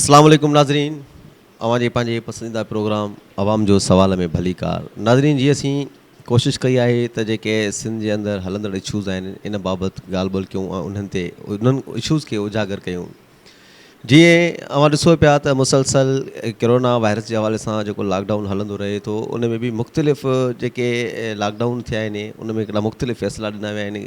अस्सलाम वालेकुम नाज़रीन, अवां जे पसंदीदा प्रोग्राम आवाम जो सवाल में भली कार। नाज़रीन, जी असीं कोशिशि कई आहे त जेके सिंध जे अंदरि हलंदड़ इशूज़ आहिनि इन बाबति ॻाल्हि ॿोल कयूं ऐं उन्हनि इशूज़ खे उजागर कयूं। जीअं अवां ॾिसो पिया त मुसलसल कोरोना वायरस जे हवाले सां जेको लॉकडाउन हलंदो रहे थो, उन में बि मुख़्तलिफ़ जेके लॉकडाउन थिया आहिनि उन में हिकिड़ा मुख़्तलिफ़ फ़ैसिला ॾिना विया आहिनि।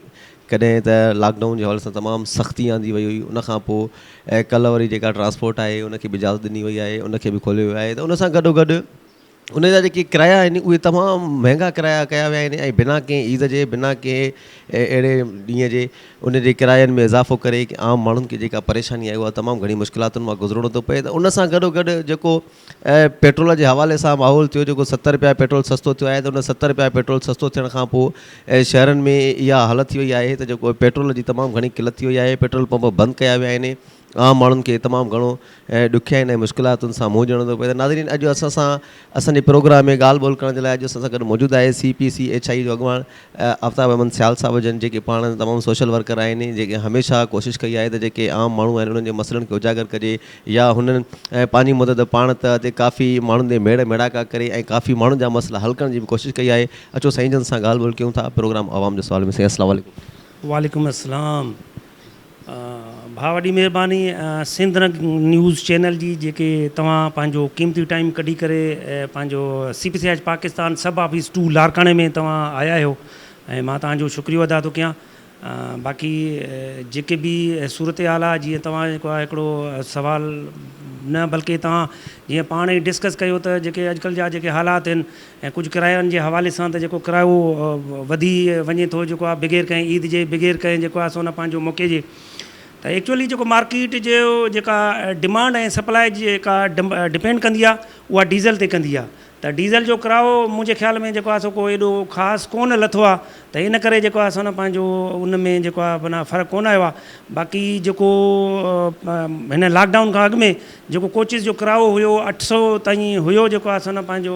कॾहिं त लॉकडाउन जे हवाले सां तमामु सख़्ती आंदी वई हुई, उनखां पोइ कल्ह वरी जेका ट्रांसपोर्ट आहे उनखे बि इजाज़त ॾिनी वई आहे, उनखे बि खोलियो वियो आहे। त उन सां गॾोगॾु उन जा जेके किराया आहिनि उहे तमामु महांगा किराया कया विया आहिनि ऐं बिना कंहिं ईद जे, बिना कंहिं अहिड़े ॾींहं जे उन जे किरायनि में इज़ाफ़ो करे कि आम माण्हुनि खे जेका परेशानी आहे उहा तमामु घणी मुश्किलातुनि मां गुज़रणो थो पए। त उन सां गॾोगॾु जेको पेट्रोल जे हवाले सां माहौल थियो, जेको 70 रुपया पेट्रोल सस्तो थियो आहे, त उन 70 रुपया पेट्रोल सस्तो थियण खां पोइ शहरनि में इहा हालत थी वई आहे त जेको पेट्रोल जी तमामु घणी किल्लत थी वई आहे। पेट्रोल पंप बंदि कया विया आहिनि, आम माण्हुनि खे तमामु घणो ॾुखियाईनि ऐं मुश्किलातुनि सां मुंहुं ॾियणो थो पए। त नाज़रीन, अॼु असांजे प्रोग्राम में ॻाल्हि ॿोल करण जे लाइ अॼु असां सां गॾु मौजूदु आहे CPCHI जो अॻुवाण आफ्ताब अहमद सियाल साहिब जन, जेके पाण तमामु सोशल वर्कर आहिनि, जेके हमेशह कोशिशि कई आहे त जेके आम माण्हू आहिनि उन्हनि जे मसइलनि खे उजागर कजे या हुननि पंहिंजी मदद पाण त ते काफ़ी माण्हुनि ते मेड़ मेड़ाका करे ऐं काफ़ी माण्हुनि जा मसइला हल करण जी बि कोशिशि कई आहे। अचो साईं जन सां ॻाल्हि ॿोल कयूं था प्रोग्राम आवाम जो सवाल में। साईं अस्सलाम वालेकुम। वालेकुम अस्सलाम। भाउ वॾी महिरबानी सिंध न्यूज़ चैनल जी, जेके तव्हां पंहिंजो क़ीमती टाइम कढी करे पंहिंजो CPCH पाकिस्तान सब ऑफिस 2 लारकाणे में तव्हां आया आहियो ऐं मां तव्हांजो शुक्रियो अदा थो कयां। बाक़ी जेके बि सूरत हाल आहे, जीअं तव्हां जेको आहे हिकिड़ो सवाल न बल्कि तव्हां जीअं पाण ई डिस्कस कयो त जेके अॼुकल्ह जा जेके हालात आहिनि ऐं कुझु किरायनि जे हवाले सां त जेको किरायो वधी वञे थो, जेको आहे बग़ैर कंहिं ईद जे, बग़ैर कंहिं जेको आहे सो न पंहिंजो मौक़े जे। त एक्चुअली जेको मार्केट जो जेका डिमांड ऐं सप्लाई जेका डिपेंड कंदी आहे उहा डीज़ल ते कंदी आहे। त डीज़ल जो किरायो मुंहिंजे ख़्याल में जेको आहे सो को एॾो ख़ासि कोन लथो आहे, त इन करे जेको आहे असां न पंहिंजो उन में जेको आहे माना फ़र्क़ु कोन आयो आहे। बाक़ी जेको हिन लॉकडाउन खां अॻु में जेको कोचिस जो किरायो हुयो 800 ताईं हुयो, जेको आहे असां न पंहिंजो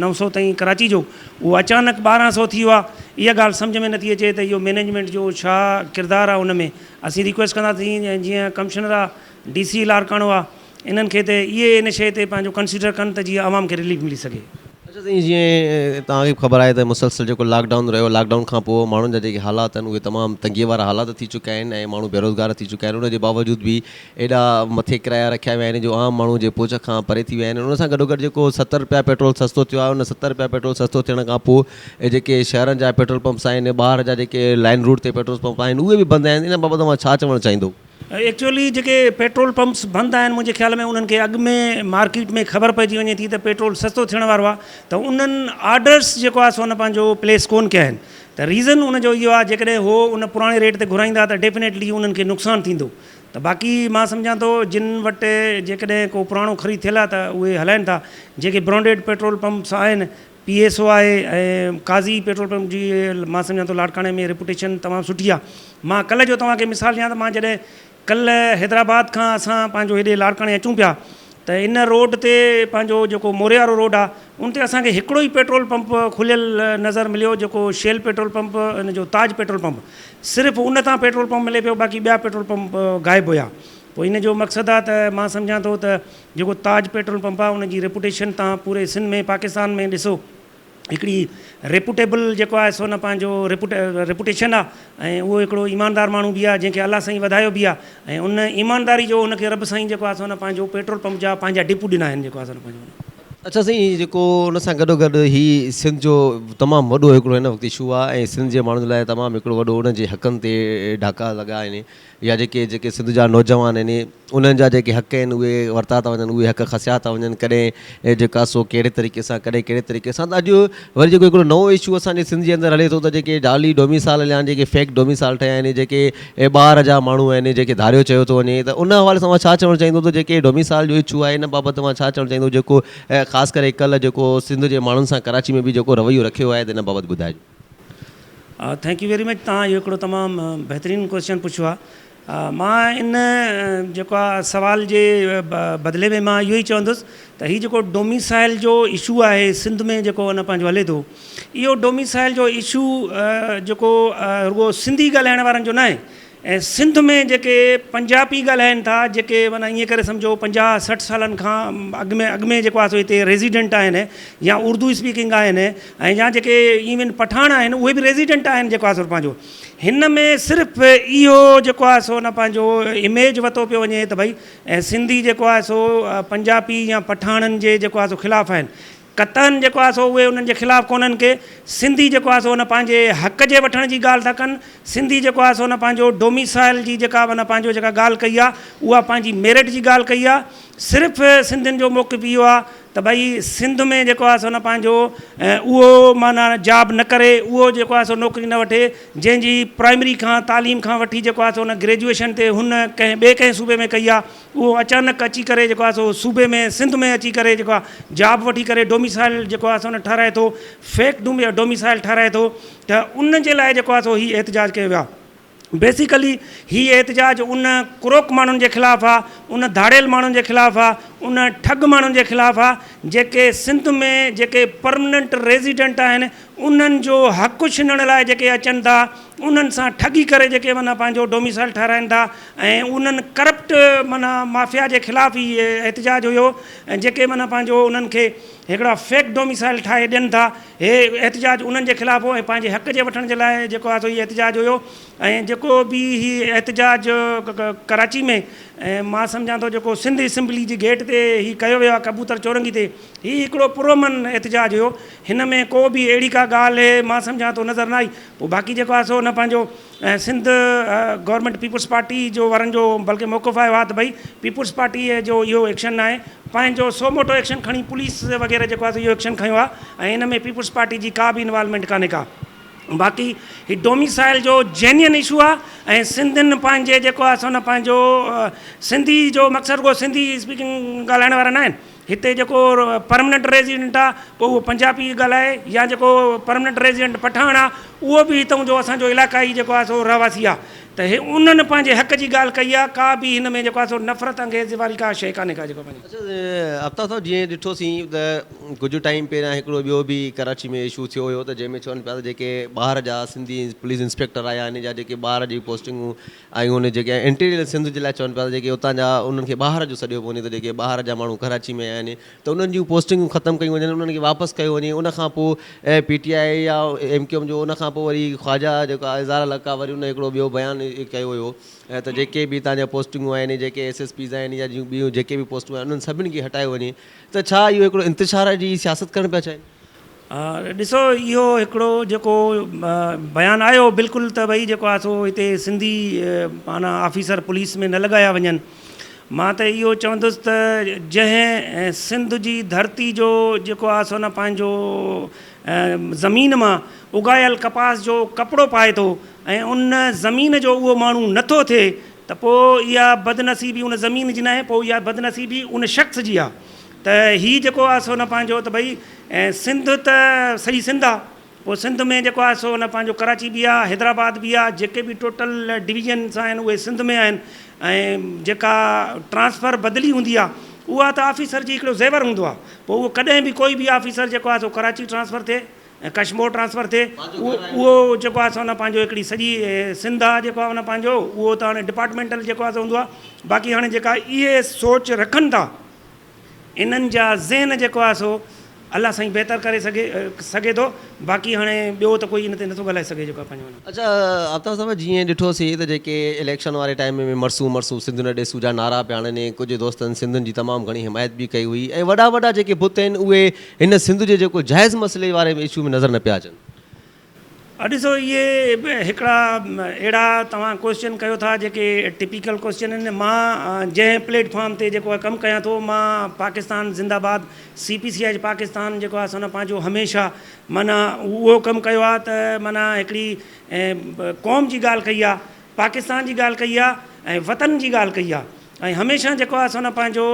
900 ताईं कराची जो, उहो अचानक 1200 थी वियो आहे। इहा ॻाल्हि सम्झ में नथी अचे त इहो मैनेजमेंट जो छा किरदारु आहे। उन में असीं रिक्वेस्ट कंदासीं जीअं कमिशनर आहे, DC लारकाणो आहे, इन्हनि खे त इहे इन शइ ते पंहिंजो कंसिडर कनि त जीअं आवाम खे रिलीफ मिली सघे। अच्छा साईं, जीअं तव्हांखे ख़बर आहे त मुसलसल जेको लॉकडाउन रहियो, लॉकडाउन खां पोइ माण्हुनि जा जेके हालात आहिनि उहे तमामु तंगीअ वारा हालात थी चुका आहिनि ऐं माण्हू बेरोज़गार थी चुका आहिनि। उनजे बावजूदि बि एॾा मथे किराया रखिया विया आहिनि जो आम माण्हू जे पहुच खां परे थी विया आहिनि। उन सां गॾोगॾु जेको 70 रुपया पेट्रोल सस्तो थियो आहे, उन 70 रुपया पेट्रोल सस्तो थियण खां पोइ जेके शहरनि जा पेट्रोल पंप्स आहिनि, ॿाहिरि जा जेके लाइन रूट ते पेट्रोल पंप आहिनि उहे बि बंदि आहिनि। इन बाबति तव्हां छा चवणु चाहींदो? एक्चुअली जेके पेट्रोल पंप्स बंदि आहिनि, मुंहिंजे ख़्याल में उन्हनि खे अॻु में मार्केट में ख़बर पइजी वञे थी त पेट्रोल सस्तो थियण वारो आहे, त उन्हनि ऑर्डर्स जेको आहे सो न पंहिंजो प्लेस कोन कया आहिनि। त रीज़न उनजो इहो आहे, जेकॾहिं हो उन पुराणे रेट ते घुराईंदा त डेफिनेटली उन्हनि खे नुक़सानु थींदो। त बाक़ी मां सम्झां थो जिन वटि जेकॾहिं को पुराणो ख़रीद थियल आहे त उहे हलाइनि था। जेके ब्रांडेड पेट्रोल पंप्स आहिनि, PSO आहे ऐं काज़ी पेट्रोल पंप जी मां सम्झां थो लाड़काणे में रेपुटेशन तमामु सुठी आहे। मां कल्ह जो तव्हांखे मिसाल ॾियां त मां जॾहिं कल्ह हैदराबाद खां असां पंहिंजो हेॾे लाड़काणे अचूं पिया, त इन रोड ते पंहिंजो जेको मोरे वारो रोड आहे उन ते असांखे हिकिड़ो ई पेट्रोल पंप खुलियल नज़र मिलियो, जेको शेल पेट्रोल पंप, इन जो ताज पेट्रोल पंप। सिर्फ़ु उन तां पेट्रोल पंप मिले पियो, बाक़ी ॿिया पेट्रोल पंप गाइबु हुया। पोइ इन जो मक़सदु आहे त मां सम्झां थो त जेको ताज पेट्रोल पंप आहे उन जी रेपुटेशन तव्हां पूरे सिंध में, पाकिस्तान में ॾिसो, हिकिड़ी रेपुटेबल जेको आहे सो न पंहिंजो रेपुटेशन आहे ऐं उहो हिकिड़ो ईमानदार माण्हू बि आहे जंहिंखे अलाह साईं वधायो बि आहे ऐं उन ईमानदारी जो उनखे रब साईं जेको आहे सो न पंहिंजो पेट्रोल पंप जा पंहिंजा डिपू ॾिना आहिनि, जेको आहे सो पंहिंजो। अच्छा साईं, जेको उन सां गॾोगॾु ही सिंध जो तमामु वॾो हिकिड़ो हिन वक़्तु इशू आहे ऐं सिंध जे माण्हुनि लाइ तमामु हिकिड़ो वॾो उन जे हक़नि ते ढाका लॻा आहिनि, या जेके सिंध जा नौजवान आहिनि उन्हनि जा जेके हक़ आहिनि उहे वरिता था वञनि, उहे हक़ खसिया था वञनि, कॾहिं जेका सो कहिड़े तरीक़े सां, कॾहिं कहिड़े तरीक़े सां। त अॼु वरी जेको हिकिड़ो नओं इशू असांजे सिंध जे अंदरि हले थो त जेके जाली डोमिसाल हलिया आहिनि, जेके फेक डोमिसाल ठहिया आहिनि, जेके ॿाहिरि जा माण्हू आहिनि, जेके धारियो चयो थो वञे, त उन हवाले सां मां छा चवणु चाहींदो त जेके डोमिसाल जो इशू आहे इन बाबति मां छा चवणु चाहींदो, जेको ख़ासि करे कल्ह जेको सिंध जे माण्हुनि सां कराची में बि जेको रवैयो रखियो आहे, त इन बाबति ॿुधाइजो। Thank U very much. तव्हां इहो हिकिड़ो तमामु बहितरीनु क्वेश्चन पुछियो आहे। मां इन जेको आहे सवाल जे बदिले में मां इहो ई चवंदुसि त हीउ जेको डोमिसाइल जो इशू आहे सिंध में जेको अन पंहिंजो हले थो, इहो डोमिसाइल जो इशू जेको रुगो सिंधी ॻाल्हाइण वारनि जो न आहे, ऐं सिंध में जेके पंजाबी ॻाल्हाइनि था, जेके माना ईअं करे सम्झो 50-60 सालनि खां अॻु में जेको आहे सो हिते रेज़िडेंट आहिनि या उर्दू स्पीकिंग आहिनि, ऐं या जेके इवन पठान आहिनि उहे बि रेज़िडेंट आहिनि जेको आहे सो पंहिंजो। हिन में सिर्फ़ु इहो जेको आहे सो न पंहिंजो इमेज वरितो पियो वञे त भई ऐं सिंधी जेको आहे सो पंजाबी या पठाणनि जे जेको आहे सो ख़िलाफ़ु आहिनि। कतन जेको आहे सो उहे उन्हनि जे ख़िलाफ़ु कोन्हनि के। सिंधी जेको आहे सो उन पंहिंजे हक़ जे वठण जी ॻाल्हि था कनि। सिंधी जेको आहे सो उन पंहिंजो डोमिसाइल जी जेका माना पंहिंजो जेका ॻाल्हि कई आहे उहा पंहिंजी मेरिट जी ॻाल्हि कई आहे। सिर्फ़ु सिंधियुनि जो मौक़िफ़ इहो आहे त भई सिंध में जेको आहे सो न पंहिंजो उहो माना जॉब न करे, उहो जेको आहे सो नौकिरी न वठे जंहिंजी प्राइमरी खां तालीम खां वठी जेको आहे सो उन ग्रेजुएशन ते हुन कंहिं सूबे में कई आहे, उहो अचानक अची करे जेको आहे सो सूबे में सिंध में अची करे जेको आहे जॉब वठी करे डोमिसाइल जेको आहे सो न ठाराए थो, फेक डोमिसाइल ठाराए थो। त उन जे लाइ जेको आहे सो हीउ एहतिजाज कयो वियो आहे। बेसिकली हीअ एहतिजाज उन क्रोक माण्हुनि जे ख़िलाफ़ु आहे, उन धाड़ियल माण्हुनि जे ख़िलाफ़ु आहे, उन ठग माण्हुनि जे ख़िलाफ़ु आहे जेके सिंध में जेके परमनेंट रेज़िडेंट आहिनि उन्हनि जो हक़ु छिनण लाइ जेके अचनि था, उन्हनि सां ठगी करे जेके माना पंहिंजो डोमिसाइल ठाराइनि था, ऐं उन्हनि करप्ट माना माफ़िया जे ख़िलाफ़ु ई एहतिजाज हुयो। ऐं जेके माना पंहिंजो उन्हनि खे हिकिड़ा फेक डोमिसाइल ठाहे ॾियनि था, हे एहतिजाज उन्हनि जे ख़िलाफ़ु हो ऐं पंहिंजे हक़ जे वठण जे लाइ जेको आहे सो हीउ एहतिजाज हुयो। ऐं जेको बि हीउ एहतिजाज कराची में ऐं मां सम्झां थो जेको सिंध असेंबली जी गेट ते हीउ कयो वियो आहे कबूतर चौरंगी ते, हीउ हिकिड़ो पुरअमन एहतिजाज हुयो। हिन में को बि अहिड़ी का ॻाल्हि मां सम्झां थो नज़र न आई। पोइ बाक़ी जेको आहे सो न पंहिंजो सिंध गवर्नमेंट पीपुल्स पार्टी जो वारनि जो बल्कि मौक़िफ़ आयो आहे त भई पीपुल्स पार्टीअ जो इहो एक्शन आहे, पंहिंजो सो मोटो एक्शन खणी पुलिस वग़ैरह जेको आहे सो इहो एक्शन खयो आहे ऐं हिन में पीपुल्स पार्टी जी का बि इन्वॉल्वमेंट कान्हे का। बाक़ी हीउ डोमिसाइल जो जेन्युइन इशू आहे ऐं सिंधियुनि पंहिंजे जेको आहे सो न पंहिंजो सिंधी जो मक़सदु को सिंधी स्पीकिंग ॻाल्हाइण वारा न आहिनि। हिते जेको परमनेंट रेज़िडेंट आहे पोइ उहो पंजाबी ॻाल्हाए, या जेको परमनेंट रेज़िडेंट पठान आहे उहो बि हितां जो असांजो इलाइक़ाई जेको आहे सो रहवासी आहे। त हे उन्हनि पंहिंजे हक़ जी ॻाल्हि कई आहे, का बि हिन में जेको आहे सो नफ़रत अंगेज़ वारी का शइ कान्हे का जेको पंहिंजो। अच्छा अफ्ताब साहब, जीअं ॾिठोसीं त कुझु टाइम पहिरियां हिकिड़ो ॿियो बि कराची में इशू थियो हुयो त जंहिंमें चवनि पिया त जेके ॿाहिरि जा सिंधी पुलिस इंस्पेक्टर आया आहिनि या जेके ॿाहिरि जी पोस्टिंगूं आयूं आहिनि, जेके इंटीरियर सिंध जे लाइ चवनि पिया जेके उतां जा उन्हनि खे ॿाहिरि जो सॼो वञे त जेके ॿाहिरि जा माण्हू कराची में आया आहिनि त उन्हनि जूं पोस्टिंगूं ख़तमु कयूं वञनि, उन्हनि खे वापसि कयो वञे। उनखां पोइ PTI या MQM जो उनखां पोइ वरी ख्वाजा जेका इज़ार लका वरी उन हिकिड़ो ॿियो बयानु कयो हुयो त जेके बि तव्हांजा पोस्टिंगूं आहिनि, जेके SSPs आहिनि या ॿियूं जेके बि पोस्टूं आहिनि उन्हनि सभिनी खे हटायो वञे। त छा इहो हिकिड़ो इंतिशार जी सियासत करणु पिया चाहिनि? ॾिसो, इहो हिकिड़ो जेको बयानु आयो बिल्कुलु त भई जेको आहे सो हिते सिंधी माना ऑफिसर पुलिस में न लॻाया वञनि। मां त इहो चवंदुसि त जंहिं सिंध जी धरती जो जेको आहे सो न पंहिंजो ज़मीन मां उगायल कपास जो कपिड़ो पाए थो ऐं उन ज़मीन जो उहो माण्हू नथो थिए त पोइ इहा बदनसीबी उन ज़मीन जी न आहे, पोइ इहा बदनसीबी उन शख़्स जी आहे। त हीअ जेको आहे सो न पंहिंजो त भई सिंध त सॼी सिंध आहे, पोइ सिंध में जेको आहे सो न पंहिंजो कराची बि आहे, हैदराबाद बि आहे, जेके बि टोटल डिवीजन्स आहिनि उहे सिंध में आहिनि। ऐं जेका ट्रांसफ़र बदिली हूंदी आहे उहा त ऑफिसर जी हिकिड़ो ज़ेवर हूंदो आहे। पोइ उहो कॾहिं बि कोई बि ऑफिसर जेको आहे सो कराची ट्रांसफ़र थिए ऐं कश्मीर ट्रांसफ़र थिए, उहो जेको आहे सो न पंहिंजो हिकिड़ी सॼी सिंध आहे जेको आहे उन पंहिंजो उहो त हाणे डिपार्टमेंटल जेको आहे सो हूंदो आहे। बाक़ी हाणे जेका इहे सोच रखनि था इन्हनि जा ज़हन जेको आहे सो अलाह साईं बहितर करे सघे थो। बाक़ी हाणे ॿियो त कोई इन ते नथो ॻाल्हाए सघे जेको आहे पंहिंजो। अच्छा आफ्ताब साहब, जीअं ॾिठोसीं त जेके इलेक्शन वारे टाइम में मरसूं सिंध न ॾेसूं जा नारा पिया आहिनि, कुझु दोस्तनि सिंधियुनि जी तमामु घणी हिमायत बि कई हुई ऐं वॾा वॾा जेके बुत आहिनि उहे हिन सिंध जे जेको जाइज़ मसइले वारे इशू में नज़र न पिया अचनि। ॾिसो, इहे हिकिड़ा अहिड़ा तव्हां क्वेश्चन कयो था जेके टिपिकल क्वेश्चन आहिनि। मां जंहिं प्लेटफॉर्म ते जेको आहे कमु कयां थो, मां पाकिस्तान ज़िंदाबाद CPCI पाकिस्तान जेको आहे सो न पंहिंजो हमेशह माना उहो कमु कयो आहे त माना हिकिड़ी क़ौम जी ॻाल्हि कई आहे, पाकिस्तान जी ॻाल्हि कई आहे ऐं वतन जी ॻाल्हि कई आहे। ऐं हमेशह जेको आहे सो न पंहिंजो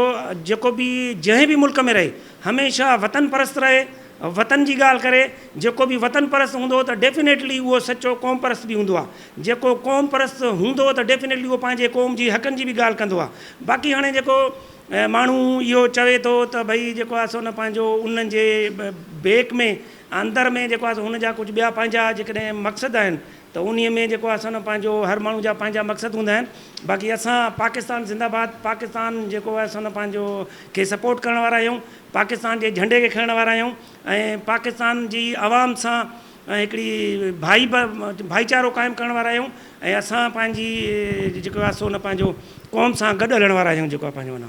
जेको बि जंहिं बि मुल्क में रहे हमेशह वतन परस्त रहे, वतन जी ॻाल्हि करे। जेको बि वतन परस्त हूंदो त डेफिनेटली उहो सचो क़ौम परस्त बि हूंदो आहे। जेको क़ौम परस्त हूंदो त डेफिनेटली उहो पंहिंजे क़ौम जी हक़नि जी बि ॻाल्हि कंदो आहे। बाक़ी हाणे जेको माण्हू इहो चवे थो त भई जेको आहे सो न पंहिंजो उन्हनि जे बेक में अंदर में जेको आहे हुन जा कुझु ॿिया पंहिंजा जेकॾहिं मक़सद आहिनि त उन में जेको आहे असां पंहिंजो हर माण्हू जा पंहिंजा मक़सद हूंदा आहिनि। बाक़ी असां पाकिस्तान ज़िंदाबाद, पाकिस्तान जेको आहे असां पंहिंजो खे सपोर्ट करण वारा आहियूं, पाकिस्तान जे झंडे खे खणण वारा आहियूं ऐं पाकिस्तान जी आवाम सां हिकिड़ी भाईचारो क़ाइमु करण वारा आहियूं ऐं असां पंहिंजी जेको आहे सो पंहिंजो क़ौम सां गॾु हलण वारा आहियूं जेको आहे पंहिंजो न।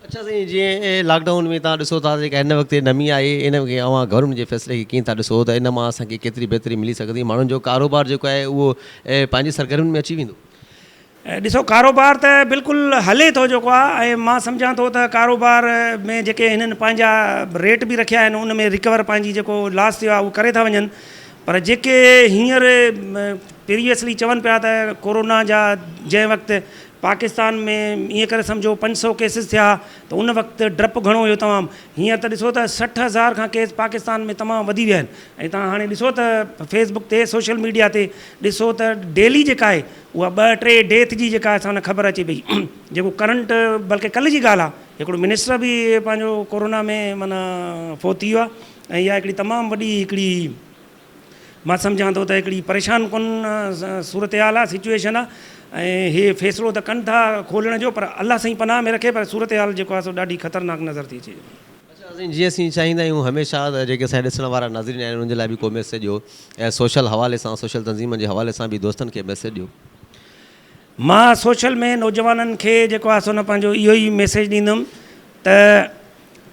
अच्छा साईं, जीअं लॉकडाउन में तव्हां ॾिसो था जेका हिन वक़्तु नमी आहे, इन खे अव्हां गवर्नमेंट जे फ़ैसिले खे कीअं था ॾिसो त इन मां असांखे केतिरी बहितरी मिली सघंदी, माण्हुनि जो कारोबार जेको आहे उहो पंहिंजी सरगर्मियुनि में अची वेंदो? ॾिसो, कारोबार त बिल्कुलु हले थो जेको आहे, ऐं मां सम्झां थो त कारोबार में जेके हिननि पंहिंजा रेट बि रखिया आहिनि उन में रिकवर पंहिंजी जेको लॉस थियो आहे उहो करे था वञनि। पर जेके हींअर प्रीवियसली चवनि पिया त कोरोना जा जंहिं वक़्तु पाकिस्तान में ईअं करे सम्झो 500 केसिस थिया त उन वक़्तु डपु घणो हुयो तमामु। हींअर त ॾिसो त 60,000 खां केस पाकिस्तान में तमामु वधी विया आहिनि। ऐं तव्हां हाणे ॾिसो त फेसबुक ते, सोशल मीडिया ते ॾिसो त डेली जेका आहे उहा 2-3 डेथ जी जेका असां ख़बर अचे पई। जेको करंट, बल्कि कल्ह जी ॻाल्हि आहे, हिकिड़ो मिनिस्टर बि पंहिंजो कोरोना में माना फोत थी वियो आहे। ऐं इहा हिकिड़ी तमामु वॾी हिकिड़ी मां सम्झां थो त हिकिड़ी परेशान कुन सूरत हाल आहे, सिचुएशन आहे। ऐं इहे फ़ैसिलो त कनि था खोलण जो, पर अलाह साईं पनाह में रखे, पर सूरत हाल जेको आहे सो ॾाढी ख़तरनाक नज़र थी अचे। अच्छा साईं, जीअं असीं चाहींदा आहियूं हमेशह त जेके असांजा ॾिसण वारा नाज़रीन आहिनि उन्हनि जे लाइ बि को मैसेज ॾियो ऐं सोशल हवाले सां, सोशल तंज़ीम जे हवाले सां बि दोस्तनि खे मैसेज ॾियो। मां सोशल में नौजवाननि खे जेको आहे सो पंहिंजो इहो ई मैसेज ॾींदुमि त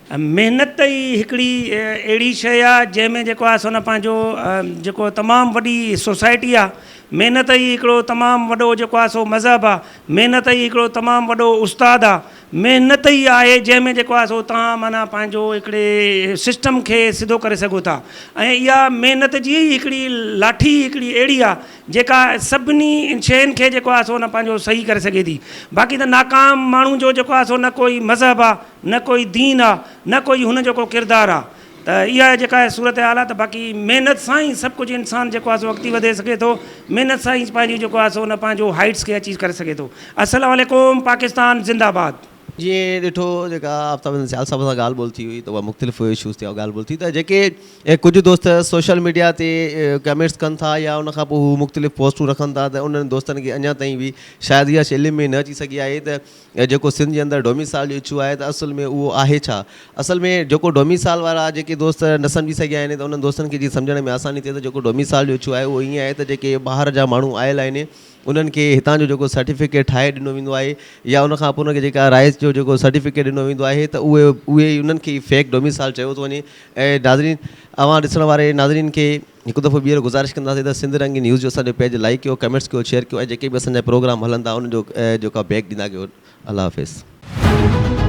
महिनत ई हिकिड़ी अहिड़ी शइ आहे जंहिंमें जेको आहे सो पंहिंजो जेको तमामु वॾी सोसाइटी आहे, महिनत ई हिकिड़ो तमामु वॾो जेको आहे सो मज़हब आहे, महिनत ई हिकिड़ो तमामु वॾो उस्ताद आहे, महिनत ई आहे जंहिंमें जेको आहे सो तव्हां माना पंहिंजो हिकिड़े सिस्टम खे सिधो करे सघो था। ऐं इहा महिनत जी हिकिड़ी लाठी हिकिड़ी अहिड़ी आहे जेका सभिनी शयुनि खे जेको आहे सो पंहिंजो सही करे सघे थी। बाक़ी त नाकाम माण्हू जो जेको आहे सो न कोई मज़हब आहे, न कोई दीन आहे, न कोई हुन जो को किरदारु आहे। त इहा जेका आहे सूरत हाल आहे। त बाक़ी महिनत सां ई सभु कुझु इंसानु जेको आहे सो अॻिते वधे सघे थो, महिनत सां ई पंहिंजी जेको आहे सो पंहिंजो हाइट्स खे अचीव करे सघे थो। अस्सलाम वालेकुम, पाकिस्तान ज़िंदाबाद। जीअं ॾिठो जेका आफ्ताब सियाल साहब सां ॻाल्हि ॿोल थी हुई त उहा मुख़्तलिफ़ इशूज़ ते ॻाल्हि ॿोल थी त जेके कुझु दोस्त सोशल मीडिया ते कमेंट्स कनि था या उनखां पोइ हू मुख़्तलिफ़ पोस्टूं रखनि था त उन्हनि दोस्तनि खे अञा ताईं बि शायदि इहा शइ इल्म में न अची सघी आहे त जेको सिंध जे अंदरि डोमिसाइल जो इशू आहे त असल में उहो आहे छा। असल में जेको डोमिसाइल वारा जेके दोस्त न सम्झी सघिया आहिनि त उन्हनि दोस्तनि खे जीअं सम्झण में आसानी थिए त जेको डोमिसाइल जो इशू आहे उहो ईअं आहे त जेके ॿाहिरि जा माण्हू आयल आहिनि उन्हनि खे हितां जो जेको सर्टिफिकेट ठाहे ॾिनो वेंदो आहे या उनखां पोइ उनखे जेका राइस जो जेको सर्टिफिकेट ॾिनो वेंदो आहे त उहे उन्हनि खे फेक डोमिसाइल चयो थो वञे। ऐं नाज़रीन, अव्हां ॾिसण वारे नाज़रीन खे हिकु दफ़ो ॿीहर गुज़ारिश कंदासीं त सिंध रंगी न्यूज़ जो असांजो पेज लाइक कयो, कमेंट्स कयो, शेयर कयो ऐं जेके बि असांजा प्रोग्राम हलंदा उन्हनि जो जेका बैक ॾींदा कयो। अल्लाह हाफ़िज़।